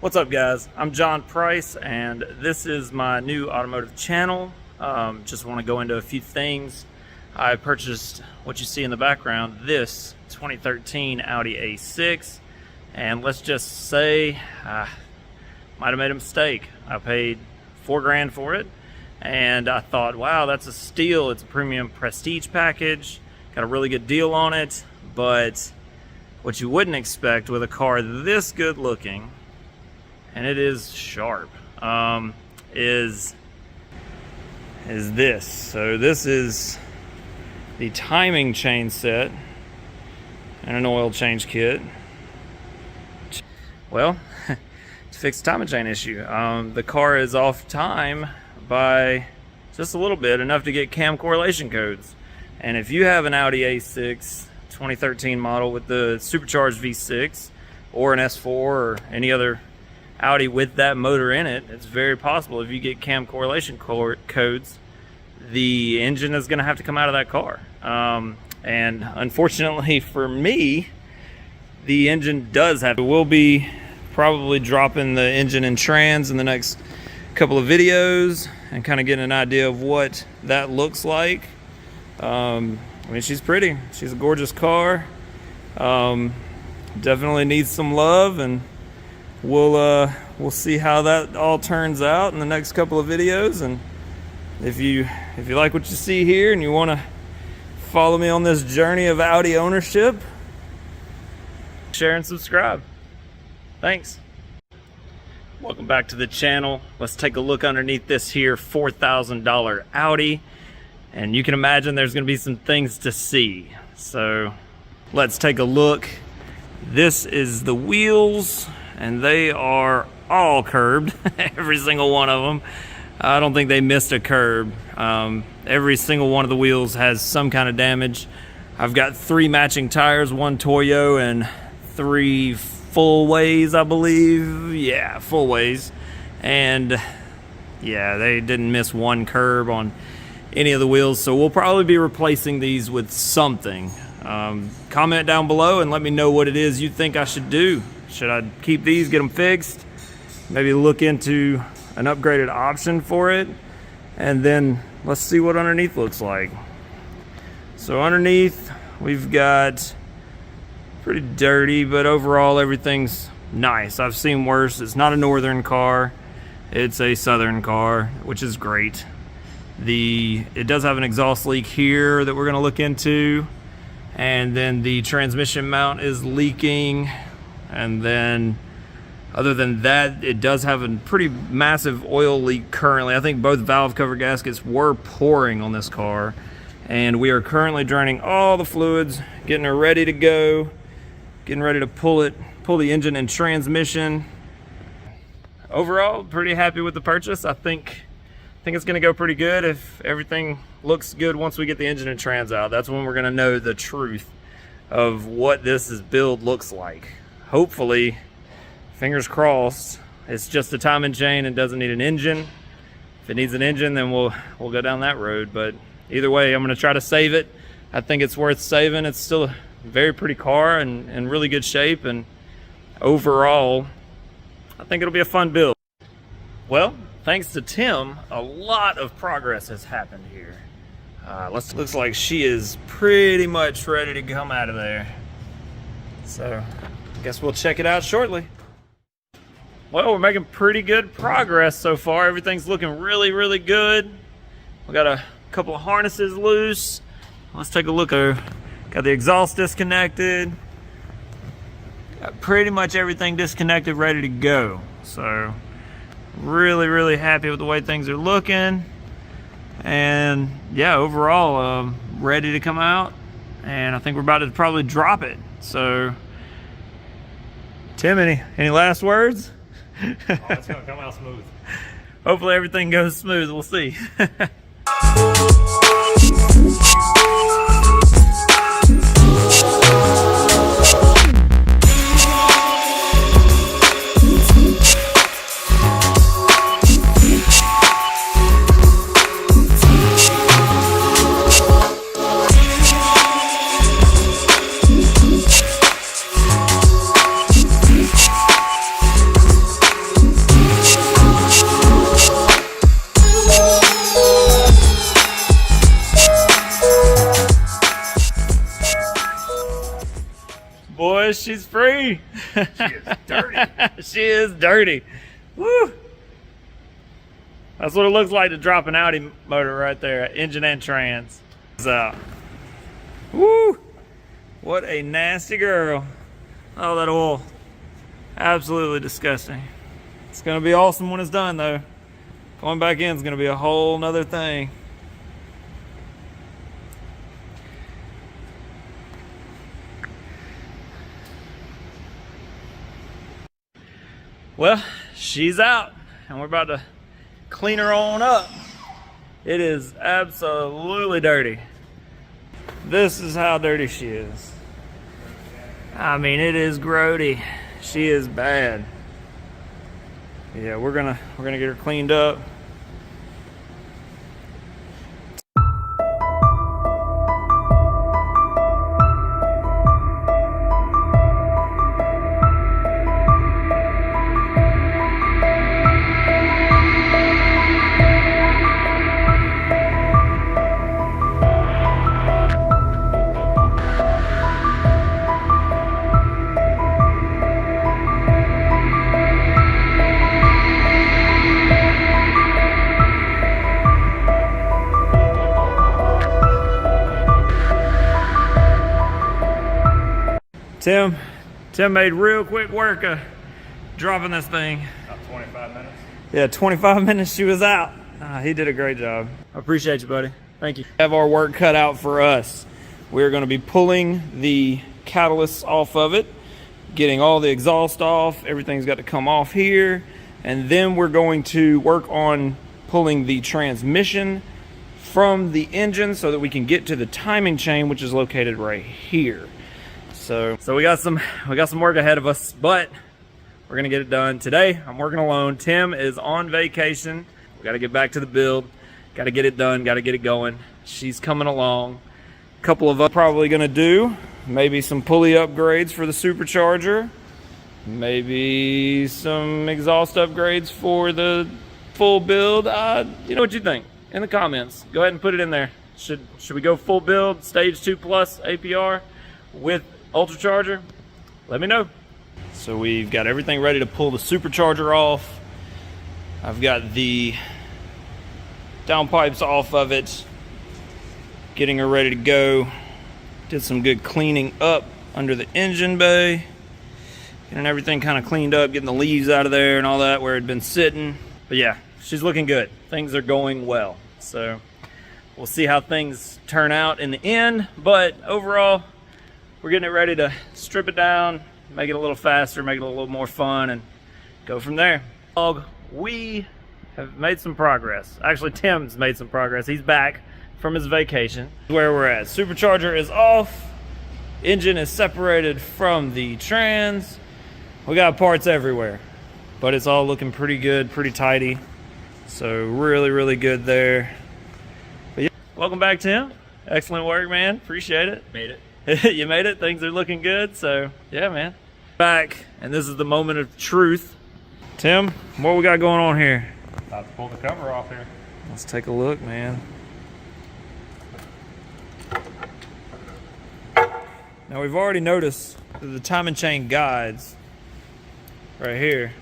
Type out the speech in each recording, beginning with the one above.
What's up, guys? I'm John Price, and this is my new automotive channel. Just want to go into a few things. I purchased what you see in the background, this 2013 Audi A6, and let's just say I might have made a mistake. I paid $4 grand for it, and I thought, wow, that's a steal. It's a premium prestige package, got a really good deal on it. But what you wouldn't expect with a car this good looking, and it is sharp, is this. So this is the timing chain set and an oil change kit. Well, to fix the timing chain issue, the car is off time by just a little bit, enough to get cam correlation codes. And if you have an Audi A6 2013 model with the supercharged V6 or an S4 or any other Audi with that motor in it, it's very possible if you get cam correlation codes, the engine is going to have to come out of that car. And unfortunately for me, the engine does have to. We'll be probably dropping the engine and trans in the next couple of videos and kind of getting an idea of what that looks like. I mean, she's pretty. She's a gorgeous car. Definitely needs some love, and we'll see how that all turns out in the next couple of videos. And if you like what you see here and you want to follow me on this journey of Audi ownership, share and subscribe. Thanks. Welcome back to the channel. Let's take a look underneath this here $4,000 Audi. And you can imagine there's going to be some things to see. So let's take a look. This is the wheels, and they are all curbed. Every single one of them. I don't think they missed a curb. Every single one of the wheels has some kind of damage. I've got 3 matching tires, 1 Toyo and 3 full ways, I believe. Yeah, full ways. And yeah, they didn't miss 1 curb on any of the wheels, so we'll probably be replacing these with something. Comment down below and let me know what it is you think I should do. Should I keep these, get them fixed, maybe look into an upgraded option for it, and then let's see what underneath looks like. So underneath we've got pretty dirty, but overall everything's nice. I've seen worse. It's not a northern car, it's a southern car, which is great. It does have an exhaust leak here that we're going to look into, and then the transmission mount is leaking, and then other than that, it does have a pretty massive oil leak currently. I think both valve cover gaskets were pouring on this car, and we are currently draining all the fluids, getting her ready to go, getting ready to pull the engine and transmission. Overall, pretty happy with the purchase. I think it's going to go pretty good if everything looks good once we get the engine and trans out. That's when we're going to know the truth of what this build looks like. Hopefully, fingers crossed, it's just a timing chain and doesn't need an engine. If it needs an engine, then we'll go down that road. But either way, I'm going to try to save it. I think it's worth saving. It's still a very pretty car and in really good shape. And overall, I think it'll be a fun build. Well, thanks to Tim, a lot of progress has happened here. Looks like she is pretty much ready to come out of there. So, I guess we'll check it out shortly. Well, we're making pretty good progress so far. Everything's looking really, really good. We got a couple of harnesses loose. Let's take a look. Got the exhaust disconnected. Got pretty much everything disconnected, ready to go. So, really, really happy with the way things are looking. And yeah, overall, ready to come out. And I think we're about to probably drop it. So, Tim, any last words? Oh, it's gonna come out smooth. Hopefully everything goes smooth. We'll see. free. She is dirty. She is dirty. Woo! That's what it looks like to drop an Audi motor right there, engine and trans. So, woo! What a nasty girl. Oh, that oil. Absolutely disgusting. It's gonna be awesome when it's done though. Going back in is gonna be a whole nother thing. Well, she's out and we're about to clean her on up. It is absolutely dirty. This is how dirty she is. I mean, it is grody. She is bad. Yeah, we're gonna get her cleaned up. Tim made real quick work of dropping this thing. About 25 minutes. Yeah, 25 minutes she was out. He did a great job. I appreciate you, buddy. Thank you. We have our work cut out for us. We're going to be pulling the catalyst off of it, getting all the exhaust off. Everything's got to come off here. And then we're going to work on pulling the transmission from the engine so that we can get to the timing chain, which is located right here. So we got some work ahead of us, but we're gonna get it done today. I'm working alone. Tim is on vacation. We got to get back to the build. Got to get it done. Got to get it going. She's coming along. A couple of us probably gonna do maybe some pulley upgrades for the supercharger, maybe some exhaust upgrades for the full build. You know what you think in the comments. Go ahead and put it in there. Should we go full build, stage 2 plus APR with ultracharger? Let me know. So we've got everything ready to pull the supercharger off. I've got the downpipes off of it, getting her ready to go. Did some good cleaning up under the engine bay, getting everything kind of cleaned up, getting the leaves out of there and all that where it had been sitting. But yeah, she's looking good. Things are going well. So we'll see how things turn out in the end, but overall, we're getting it ready to strip it down, make it a little faster, make it a little more fun, and go from there. We have made some progress. Actually, Tim's made some progress. He's back from his vacation. Where we're at. Supercharger is off. Engine is separated from the trans. We got parts everywhere, but it's all looking pretty good, pretty tidy. So really, really good there. But yeah, welcome back, Tim. Excellent work, man. Appreciate it. Made it. You made it. Things are looking good. So yeah, man. Back, and this is the moment of truth. Tim, what we got going on here? About to pull the cover off here. Let's take a look, man. Now we've already noticed that the timing chain guides right here,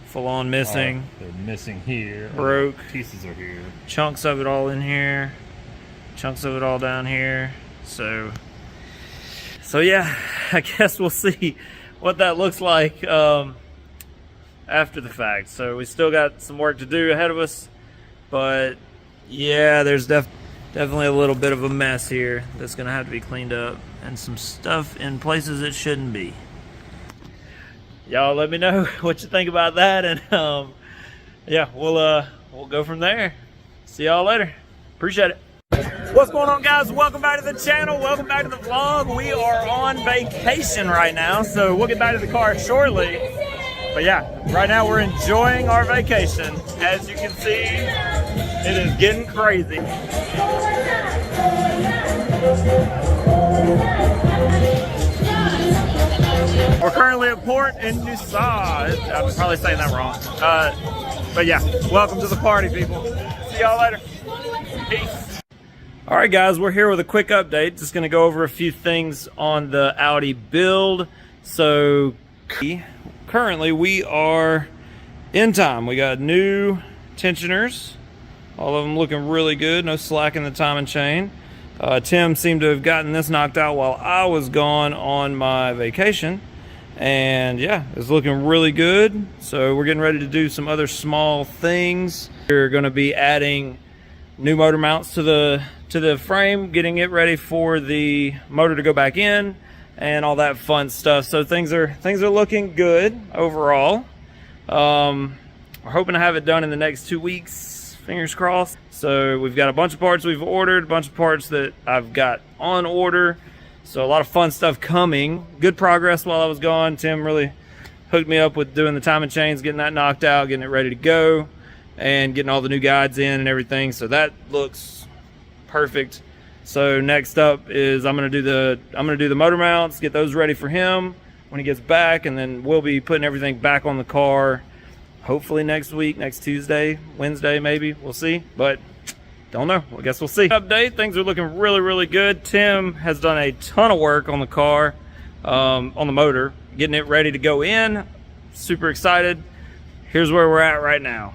full on missing. They're missing here. Broke. Pieces are here. Chunks of it all in here. Chunks of it all down here. So yeah, I guess we'll see what that looks like after the fact. So we still got some work to do ahead of us, but yeah, there's definitely a little bit of a mess here that's gonna have to be cleaned up, and some stuff in places it shouldn't be. Y'all let me know what you think about that, and yeah, we'll go from there. See y'all later. Appreciate it. What's going on, guys? Welcome back to the channel. Welcome back to the vlog. We are on vacation right now, so we'll get back to the car shortly. But yeah, right now we're enjoying our vacation. As you can see, it is getting crazy. We're currently at port in Nusa. I'm probably saying that wrong. But yeah, welcome to the party, people. See y'all later. Peace. All right, guys, we're here with a quick update. Just gonna go over a few things on the Audi build. So currently we are in time. We got new tensioners, all of them looking really good, no slack in the timing chain. Tim seemed to have gotten this knocked out while I was gone on my vacation, and yeah, it's looking really good. So we're getting ready to do some other small things. We're going to be adding new motor mounts to the frame, getting it ready for the motor to go back in, and all that fun stuff. So things are looking good overall. We're hoping to have it done in the next 2 weeks, fingers crossed. So we've got a bunch of parts we've ordered, a bunch of parts that I've got on order. So a lot of fun stuff coming. Good progress while I was gone. Tim really hooked me up with doing the timing chains, getting that knocked out, getting it ready to go, and getting all the new guides in and everything. So that looks perfect. So next up is I'm gonna do the motor mounts, get those ready for him when he gets back, and then we'll be putting everything back on the car hopefully next week, next Tuesday, Wednesday maybe, we'll see, but don't know. I guess we'll see. Update, things are looking really good. Tim has done a ton of work on the car, on the motor, getting it ready to go in. Super excited. Here's where we're at right now.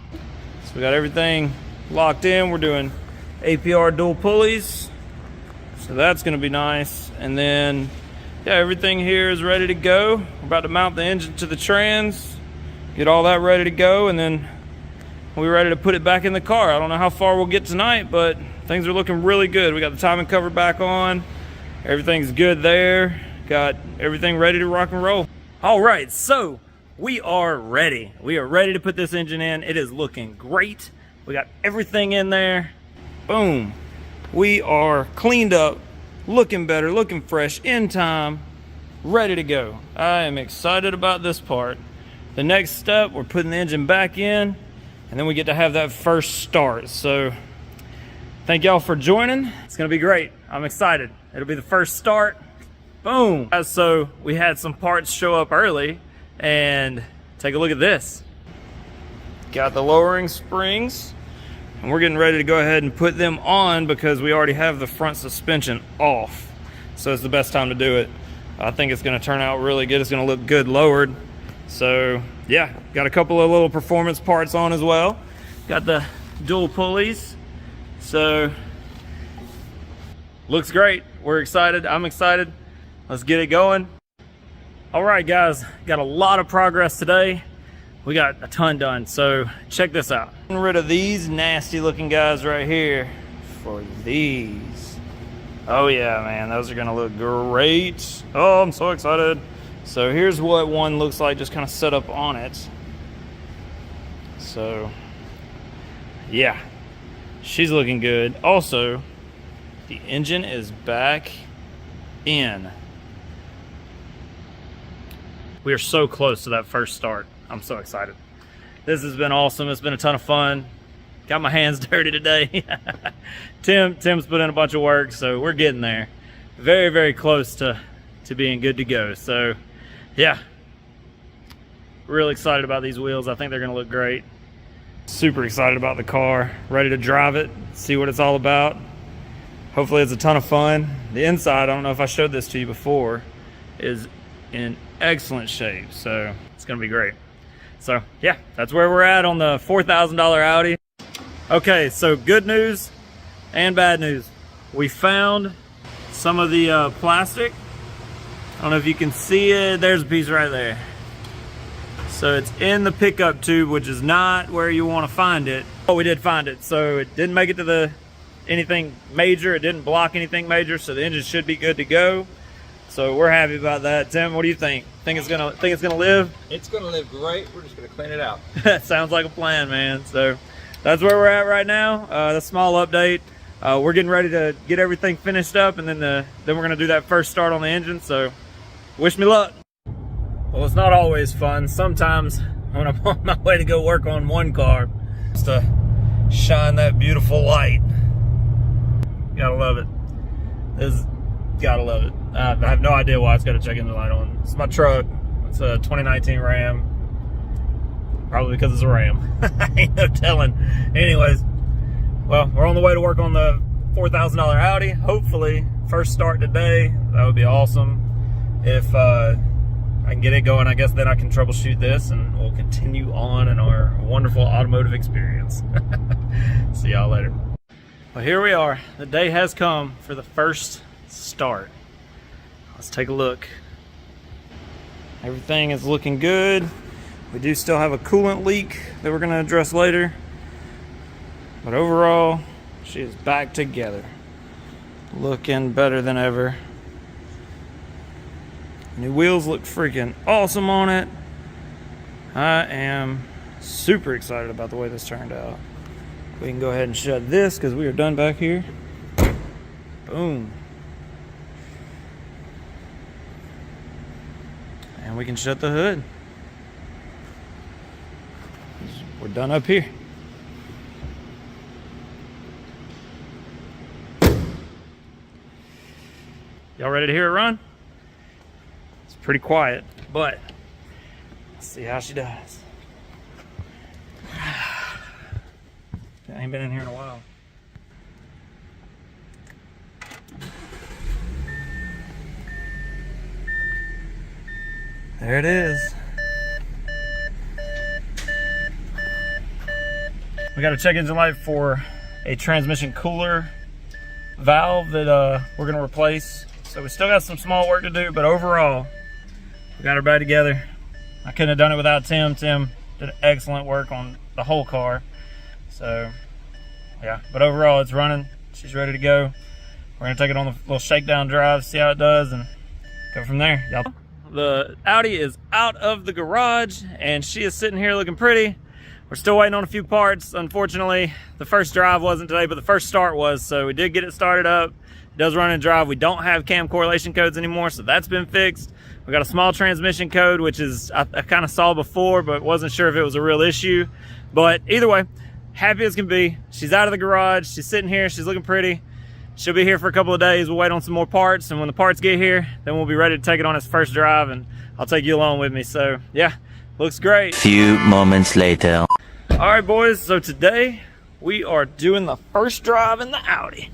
So we got everything locked in. We're doing APR dual pulleys, so that's gonna be nice. And then yeah, everything here is ready to go. We're about to mount the engine to the trans, get all that ready to go, and then we're ready to put it back in the car. I don't know how far we'll get tonight, but things are looking really good. We got the timing cover back on. Everything's good there. Got everything ready to rock and roll. All right, so we are ready. We are ready to put this engine in. It is looking great. We got everything in there. Boom. We are cleaned up, looking better, looking fresh, in time, ready to go. I am excited about this part. The next step, we're putting the engine back in, and then we get to have that first start. So thank y'all for joining. It's gonna be great. I'm excited. It'll be the first start. Boom. So we had some parts show up early, and take a look at this. Got the lowering springs, and we're getting ready to go ahead and put them on because we already have the front suspension off. So it's the best time to do it. I think it's gonna turn out really good. It's gonna look good lowered. So yeah, got a couple of little performance parts on as well. Got the dual pulleys. So looks great. We're excited. I'm excited. Let's get it going. All right, guys, got a lot of progress today. We got a ton done. So check this out. Getting rid of these nasty looking guys right here for these. Oh yeah, man, those are gonna look great. Oh, I'm so excited. So here's what one looks like just kind of set up on it. So yeah, she's looking good. Also, the engine is back in. We are so close to that first start. I'm so excited. This has been awesome. It's been a ton of fun. Got my hands dirty today. Tim's put in a bunch of work, so we're getting there. Very close to being good to go. So yeah, really excited about these wheels. I think they're gonna look great. Super excited about the car, ready to drive it, see what it's all about. Hopefully it's a ton of fun. The inside, I don't know if I showed this to you before, is in excellent shape, so it's gonna be great. So yeah, that's where we're at on the $4,000 Audi. Okay, so good news and bad news. We found some of the plastic. I don't know if you can see it. There's a piece right there. So it's in the pickup tube, which is not where you want to find it. But we did find it. So it didn't make it to anything major. It didn't block anything major. So the engine should be good to go. So we're happy about that. Tim, what do you think? Think it's gonna live? It's gonna live great. We're just gonna clean it out. That sounds like a plan, man. So that's where we're at right now. The small update. We're getting ready to get everything finished up, and then we're gonna do that first start on the engine. So wish me luck. Well, it's not always fun. Sometimes when I'm on my way to go work on one car, just to shine that beautiful light. Gotta love it. Gotta love it. I have no idea why it's got a check engine light on. It's my truck. It's a 2019 Ram. Probably because it's a Ram. Ain't no telling. Anyways, well, we're on the way to work on the $4,000 Audi. Hopefully, first start today. That would be awesome. If I can get it going, I guess then I can troubleshoot this and we'll continue on in our wonderful automotive experience. See y'all later. Well, here we are. The day has come for the first start. Let's take a look. Everything is looking good. We do still have a coolant leak that we're gonna address later. But overall, she is back together. Looking better than ever. New wheels look freaking awesome on it. I am super excited about the way this turned out. We can go ahead and shut this because we are done back here. Boom. And we can shut the hood. We're done up here. Y'all ready to hear it run? It's pretty quiet, but let's see how she does. I ain't been in here in a while. There it is. We got a check engine light for a transmission cooler valve that we're gonna replace. So we still got some small work to do, but overall, we got her back together. I couldn't have done it without Tim. Tim did excellent work on the whole car. So yeah, but overall it's running. She's ready to go. We're gonna take it on the little shakedown drive, see how it does, and go from there. Y'all. The Audi is out of the garage and she is sitting here looking pretty. We're still waiting on a few parts. Unfortunately, the first drive wasn't today, but the first start was, so we did get it started up. It does run and drive. We don't have cam correlation codes anymore, so that's been fixed. We got a small transmission code, which is I kind of saw before, but wasn't sure if it was a real issue. But either way, happy as can be. She's out of the garage. She's sitting here. She's looking pretty. She'll be here for a couple of days. We'll wait on some more parts, and when the parts get here, then we'll be ready to take it on its first drive, and I'll take you along with me. So yeah, looks great. Few moments later. All right, boys, so today we are doing the first drive in the Audi.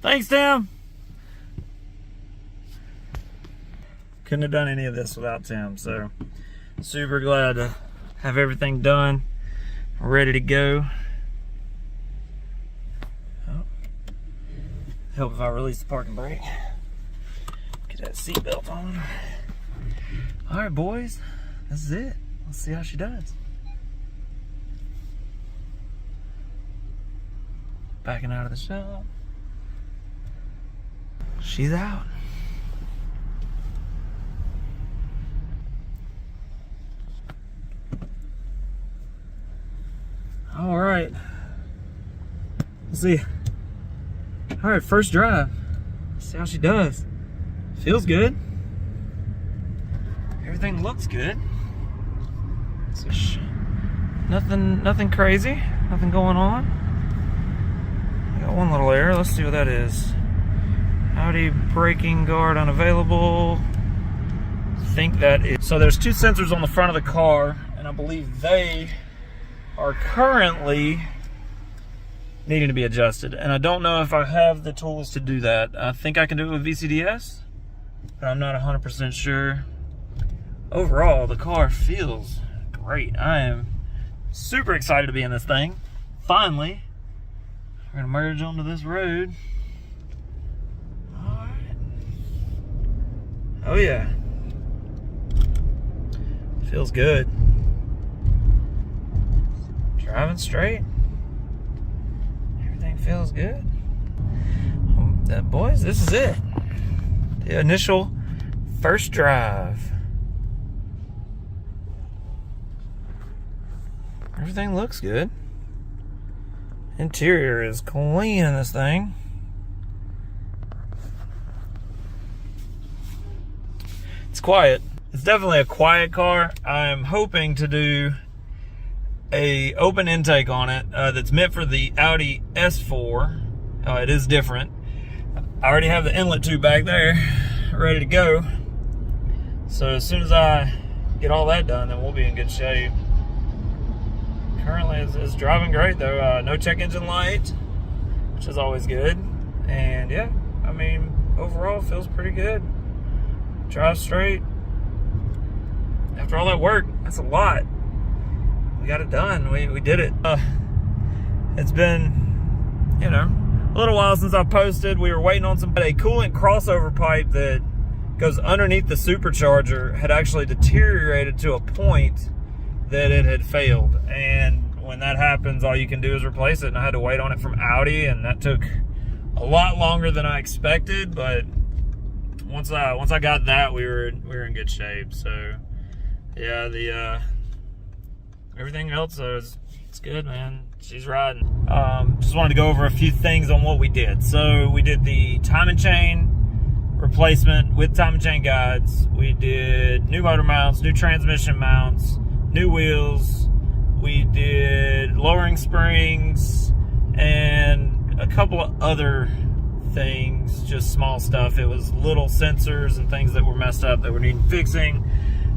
Thanks, Tim. Couldn't have done any of this without Tim, so super glad to have everything done, ready to go. Oh. Help if I release the parking brake. Get that seatbelt on. All right, boys, this is it. Let's see how she does. Backing out of the shop. She's out. All right. Let's see. All right, first drive. Let's see how she does. Feels good. Everything looks good. So nothing crazy, nothing going on. I got one little error. Let's see what that is. Audi braking guard unavailable. I think that is. So there's two sensors on the front of the car, and I believe they are currently needing to be adjusted. And I don't know if I have the tools to do that. I think I can do it with VCDS, but I'm not 100% sure. Overall, the car feels great. I am super excited to be in this thing. Finally, we're gonna merge onto this road. All right. Oh yeah. Feels good. Driving straight. Everything feels good. Boys, this is it. The initial first drive. Everything looks good. Interior is clean in this thing. It's quiet. It's definitely a quiet car. I'm hoping to do a open intake on it that's meant for the Audi S4. It is different. I already have the inlet tube back there ready to go. So as soon as I get all that done, then we'll be in good shape. Currently it's driving great though. No check engine light, which is always good. And yeah, I mean, overall feels pretty good. drive straight. After all that work, that's a lot. We got it done. We did it. It's been, you know, a little while since I posted. We were waiting on a coolant crossover pipe that goes underneath the supercharger had actually deteriorated to a point that it had failed. And when that happens, all you can do is replace it. And I had to wait on it from Audi, and that took a lot longer than I expected. But once I got that, we were in good shape. So yeah, everything else it's good, man. She's riding. Just wanted to go over a few things on what we did. So we did the time and chain replacement with time and chain guides. We did new motor mounts, new transmission mounts, new wheels. We did lowering springs and a couple of other things, just small stuff. It was little sensors and things that were messed up that were needing fixing.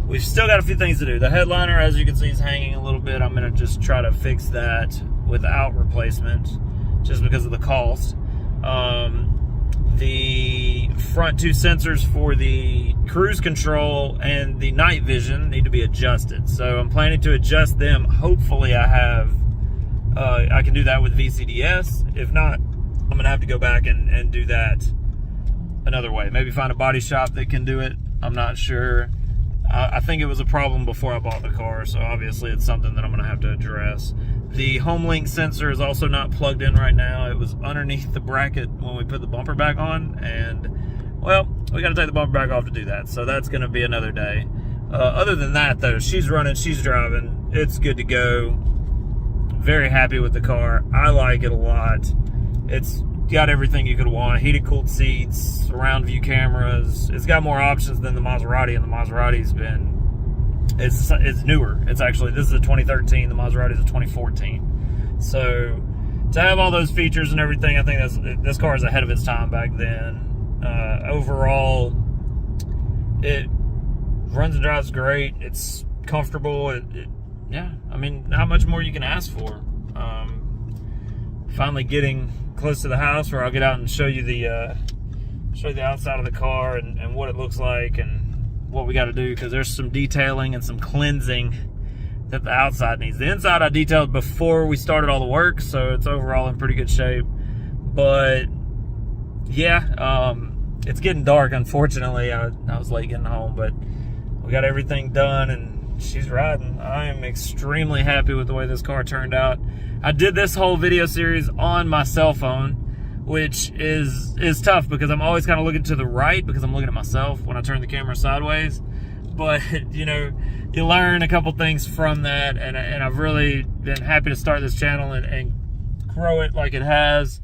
We've still got a few things to do. The headliner, as you can see, is hanging a little bit. I'm gonna just try to fix that without replacement just because of the cost. The front two sensors for the cruise control and the night vision need to be adjusted. So I'm planning to adjust them. Hopefully I can do that with VCDS. If not, I'm gonna have to go back and do that another way. Maybe find a body shop that can do it. I'm not sure. I think it was a problem before I bought the car, so obviously it's something that I'm gonna have to address. The HomeLink sensor is also not plugged in right now. It was underneath the bracket when we put the bumper back on, and well, we gotta take the bumper back off to do that, so that's gonna be another day. Other than that though, she's running, she's driving, it's good to go. Very happy with the car. I like it a lot. It's got everything you could want. Heated, cooled seats, surround view cameras. It's got more options than the Maserati, and the Maserati's it's newer. It's actually, this is a 2013, the Maserati is a 2014. So to have all those features and everything, I think this car is ahead of its time back then. Overall, it runs and drives great. It's comfortable. Yeah, I mean, how much more you can ask for? Finally getting close to the house where I'll get out and show you the outside of the car and what it looks like and what we got to do, because there's some detailing and some cleansing that the outside needs. The inside I detailed before we started all the work, so it's overall in pretty good shape. But yeah, it's getting dark, unfortunately. I was late getting home, but we got everything done and she's riding. I am extremely happy with the way this car turned out. I did this whole video series on my cell phone, which is tough because I'm always kind of looking to the right because I'm looking at myself when I turn the camera sideways. But you know, you learn a couple things from that, and I've really been happy to start this channel and grow it like it has.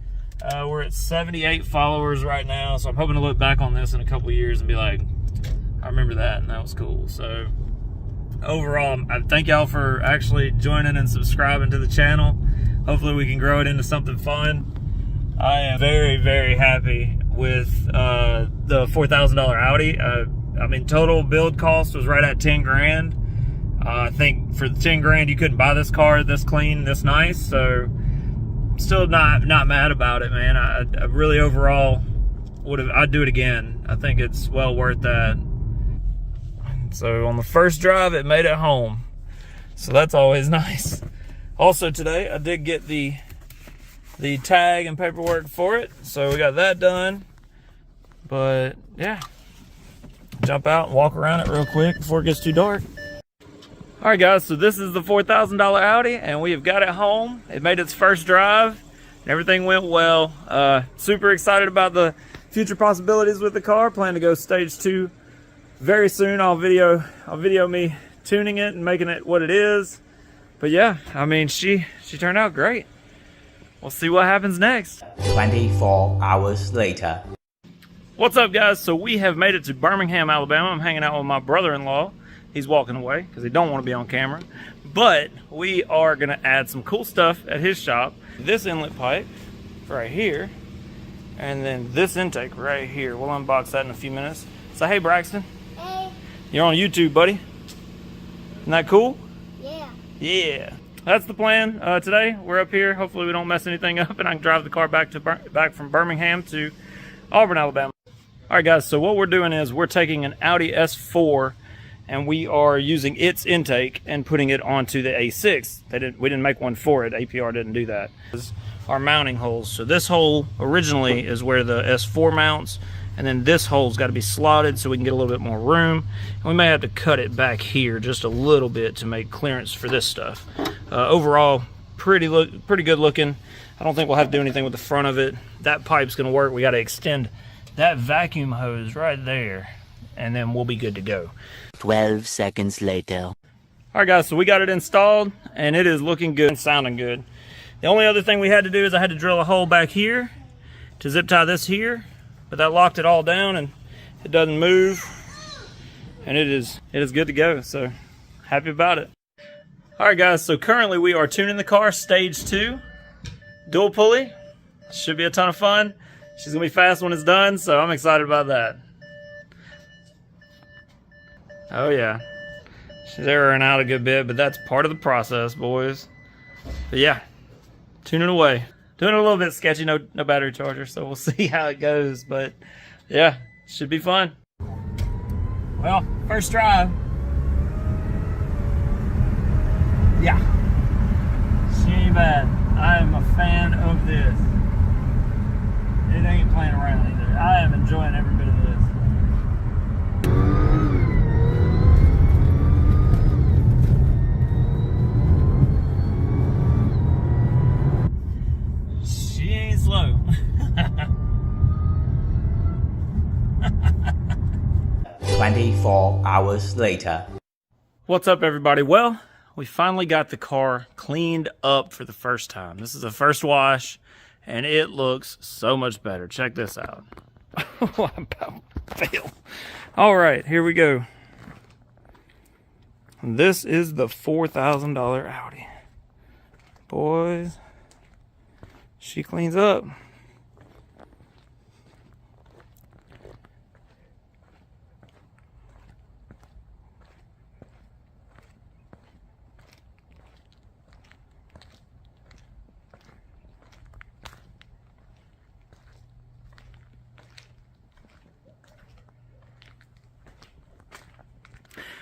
We're at 78 followers right now, so I'm hoping to look back on this in a couple years and be like, I remember that and that was cool. So overall, I thank y'all for actually joining and subscribing to the channel. Hopefully we can grow it into something fun. I am very, very happy with the $4,000 Audi. I mean, total build cost was right at 10 grand. I think for the 10 grand, you couldn't buy this car this clean, this nice. So still not mad about it, man. I really overall I'd do it again. I think it's well worth that. So on the first drive, it made it home. So that's always nice. Also today, I did get the tag and paperwork for it. So we got that done. But yeah, jump out and walk around it real quick before it gets too dark. All right, guys, so this is the $4,000 Audi, and we have got it home. It made its first drive, and everything went well. Super excited about the future possibilities with the car. Plan to go stage 2 very soon. I'll video me tuning it and making it what it is. But yeah, I mean, she turned out great. We'll see what happens next. 24 hours later. What's up, guys? So we have made it to Birmingham, Alabama. I'm hanging out with my brother-in-law. He's walking away because he don't want to be on camera. But we are going to add some cool stuff at his shop. This inlet pipe right here, and then this intake right here. We'll unbox that in a few minutes. So hey, Braxton. Hey. You're on YouTube, buddy. Isn't that cool? Yeah. Yeah. That's the plan today. We're up here. Hopefully we don't mess anything up and I can drive the car back from Birmingham to Auburn, Alabama. All right, guys, so what we're doing is we're taking an Audi S4 and we are using its intake and putting it onto the A6. We didn't make one for it. APR didn't do that. Our mounting holes. So this hole originally is where the S4 mounts, and then this hole's got to be slotted so we can get a little bit more room. And we may have to cut it back here just a little bit to make clearance for this stuff. Overall, pretty good looking. I don't think we'll have to do anything with the front of it. That pipe's going to work. We got to extend that vacuum hose right there, and then we'll be good to go. 12 seconds later. All right, guys, so we got it installed, and it is looking good and sounding good. The only other thing we had to do is I had to drill a hole back here to zip tie this here, but that locked it all down, and it doesn't move, and it is good to go, so happy about it. All right, guys, so currently we are tuning the car, stage 2, dual pulley. Should be a ton of fun. She's gonna be fast when it's done, so I'm excited about that. Oh yeah, she's erroring out a good bit, but that's part of the process, boys. But yeah, tuning away. Doing it a little bit sketchy, no battery charger, so we'll see how it goes, but yeah, should be fun. Well, first drive. Yeah, she ain't bad. I am a fan of this. It ain't playing around either. I am enjoying every bit of this. She ain't slow. 24 hours later. What's up, everybody? Well, we finally got the car cleaned up for the first time. This is the first wash, and it looks so much better. Check this out. Oh, I'm about to fail. All right, here we go. This is the $4,000 Audi. Boys, she cleans up.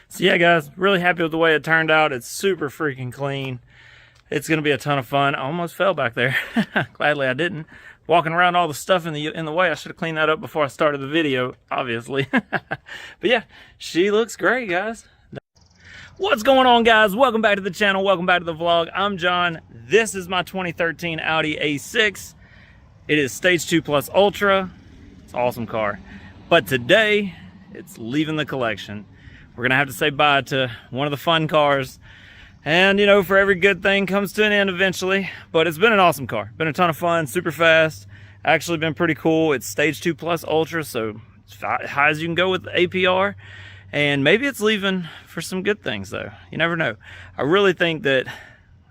So yeah, guys, really happy with the way it turned out. It's super freaking clean. It's gonna be a ton of fun. I almost fell back there. Gladly I didn't. Walking around all the stuff in the way. I should have cleaned that up before I started the video, obviously. But yeah, she looks great, guys. What's going on, guys? Welcome back to the channel. Welcome back to the vlog. I'm John. This is my 2013 Audi A6. It is Stage 2 Plus Ultra. It's an awesome car. But today, it's leaving the collection. We're gonna have to say bye to one of the fun cars. And you know, for every good thing comes to an end eventually. But it's been an awesome car. Been a ton of fun, super fast. Actually been pretty cool. It's Stage 2 Plus Ultra, so it's high as you can go with the APR. And maybe it's leaving for some good things though. You never know. I really think that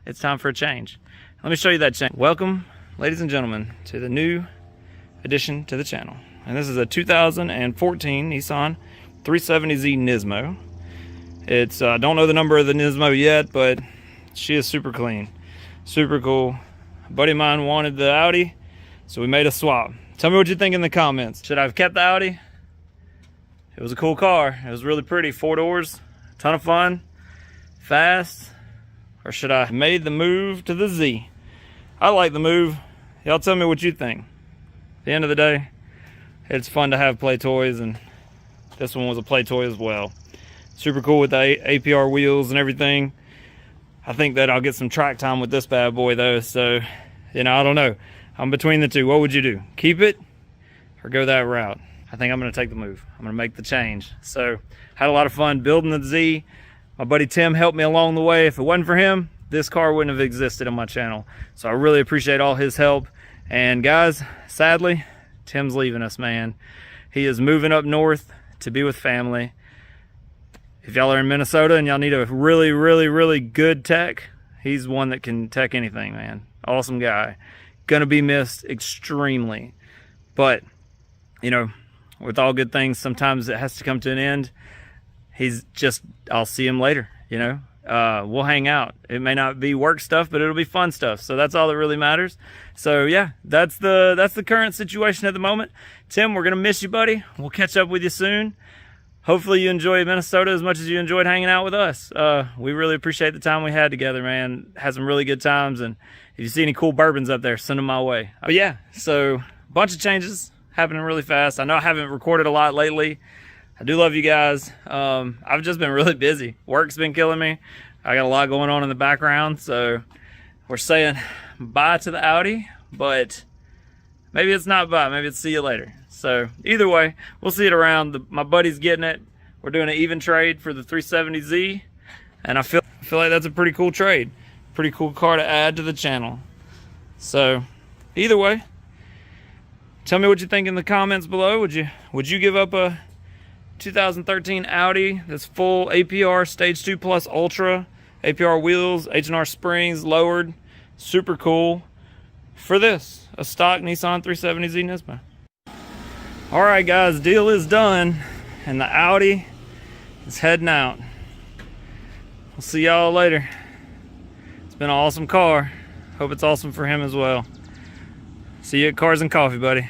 it's time for a change. Let me show you that change. Welcome, ladies and gentlemen, to the new addition to the channel. And this is a 2014 Nissan 370Z Nismo. It's I don't know the number of the Nismo yet, but she is super clean, super cool. A buddy of mine wanted the Audi, so we made a swap. Tell me what you think in the comments. Should I have kept the Audi? It was a cool car. It was really pretty. 4 doors, ton of fun, fast. Or should I have made the move to the Z? I like the move. Y'all tell me what you think. At the end of the day, it's fun to have play toys, and this one was a play toy as well. Super cool with the APR wheels and everything. I think that I'll get some track time with this bad boy though, so, you know, I don't know. I'm between the two. What would you do? Keep it or go that route? I think I'm gonna take the move. I'm gonna make the change. So, had a lot of fun building the Z. My buddy Tim helped me along the way. If it wasn't for him, this car wouldn't have existed on my channel. So I really appreciate all his help. And guys, sadly, Tim's leaving us, man. He is moving up north to be with family. If y'all are in Minnesota and y'all need a really, really, really good tech, he's one that can tech anything, man. Awesome guy. Gonna be missed extremely. But, you know, with all good things, sometimes it has to come to an end. He's just, I'll see him later, you know? we'll hang out. It may not be work stuff, but it'll be fun stuff. So that's all that really matters. So yeah, that's the current situation at the moment. Tim, we're gonna miss you, buddy. We'll catch up with you soon. Hopefully you enjoyed Minnesota as much as you enjoyed hanging out with us. We really appreciate the time we had together, man. Had some really good times, and if you see any cool bourbons up there, send them my way. But yeah, so a bunch of changes happening really fast. I know I haven't recorded a lot lately. I do love you guys. I've just been really busy. Work's been killing me. I got a lot going on in the background, so we're saying bye to the Audi, but maybe it's not bye, maybe it's see you later. So either way, we'll see it around. My buddy's getting it. We're doing an even trade for the 370Z, and I feel like that's a pretty cool trade. Pretty cool car to add to the channel. So either way, tell me what you think in the comments below. Would you give up a 2013 Audi that's full APR Stage 2 Plus Ultra, APR wheels, H&R springs lowered, super cool, for this, a stock Nissan 370Z Nismo? All right, guys, deal is done, and the Audi is heading out. We'll see y'all later. It's been an awesome car. Hope it's awesome for him as well. See you at Cars and Coffee, buddy.